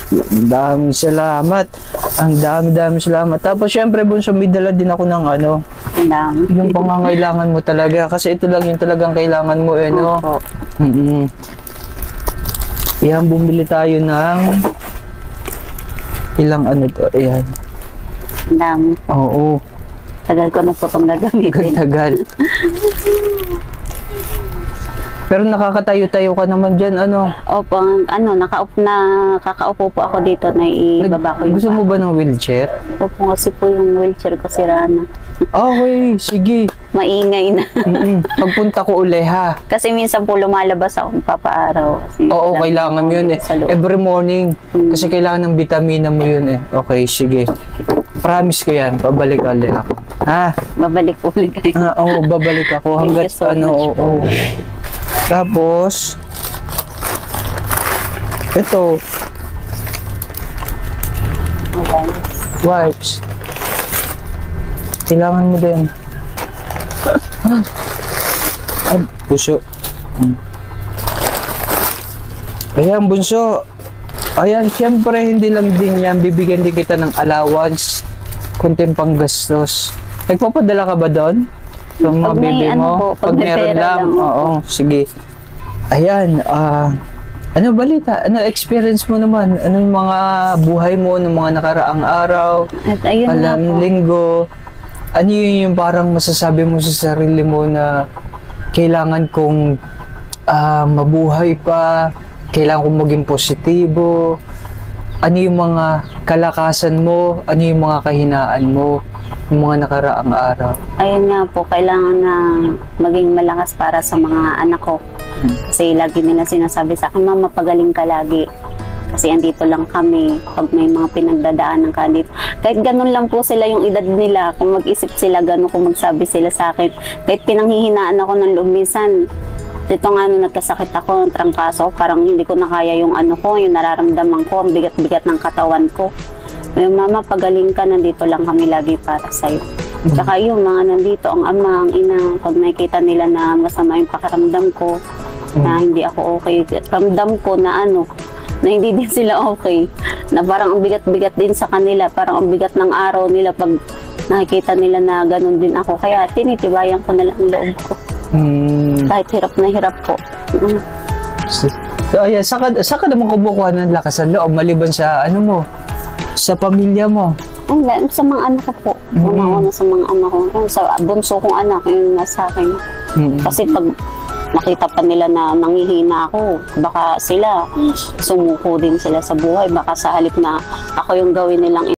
Ang daming salamat. Ang dami-dami salamat. Tapos syempre bunso, may dala din ako ng ano, Ang dami. yung pangangailangan mo talaga. Kasi ito lang yung talagang kailangan mo eh, no? Opo. Yan, bumili tayo ng ilang ano to, ayan. Ang dami. Oo, Tagal ko na po itong gagamitin. tagal. Pero nakakatayo-tayo ka naman dyan, ano? Opo, nakakaupo po ako dito na ibaba ko yung Gusto mo ba ng wheelchair? Opo, kasi po yung wheelchair ko sira na. Okay, sige. Maingay na. Pagpunta ko uli, ha? Kasi minsan po lumalabas ako papaaraw. Kasi Oo, kailangan mo yun eh. sa loob. Every morning. Kasi kailangan ng vitamina mo yun eh. Okay, sige. Promise ko yan. Pabalik ulit ako. Ha? Babalik po ulit kayo. Oo, babalik ako. Hanggat Thank you so ano, much oo. Tapos, ito, wipes. Kailangan mo din. Ay, puso. Ayan, bunso. Ayan, siyempre, hindi lang din yan. Bibigyan din kita ng allowance. Kunting panggastos. Nagpapadala ka ba doon? Yung mga Pag may baby ano mo? po, Pag pag may meron pera lang? lang. Oo, sige. Ayan, ano balita? Ano experience mo naman? Ano yung mga buhay mo ng mga nakaraang araw? At ayun nga po. Linggo? Ano yung parang masasabi mo sa sarili mo na kailangan kong mabuhay pa, kailangan kong maging positibo? Ano yung mga kalakasan mo? Ano yung mga kahinaan mo ng mga nakaraang araw? Ayun nga po, kailangan na maging malakas para sa mga anak ko. Kasi lagi nila sinasabi sa akin, Mama, pagaling ka lagi. Kasi andito lang kami, pag may mga pinagdadaanan ka dito. Kahit ganun lang po sila yung edad nila, kung mag-isip sila ganun, kung magsabi sila sa akin. Kahit pinanghihinaan ako ng loob minsan, dito nga nagkasakit ako, ng trangkaso, parang hindi ko na kaya yung ano ko, yung nararamdaman ko, ang bigat-bigat ng katawan ko. Yung Mama, pagaling ka, nandito lang kami lagi para sa'yo. Tsaka yung mga nandito, ang ama, ang ina, pag nakikita nila na masama yung pakiramdam ko, na hindi ako okay, ramdam ko na ano, na hindi din sila okay, na parang ang bigat-bigat din sa kanila, parang ang bigat ng araw nila pag nakikita nila na ganun din ako. Kaya tinitibayan ko na lang ang loob ko. Kahit hirap na hirap po. So, ayan, saan ka naman kumukuha ng lakas ng loob maliban sa ano mo, sa pamilya mo? Sa mga anak ko po. Una sa mga anak ko. Sa bunso kong anak, yung nasa akin. Kasi pag nakita pa nila na nangihina ako, baka sila sumuko din sila sa buhay. Baka sa halip na ako yung gawin nilang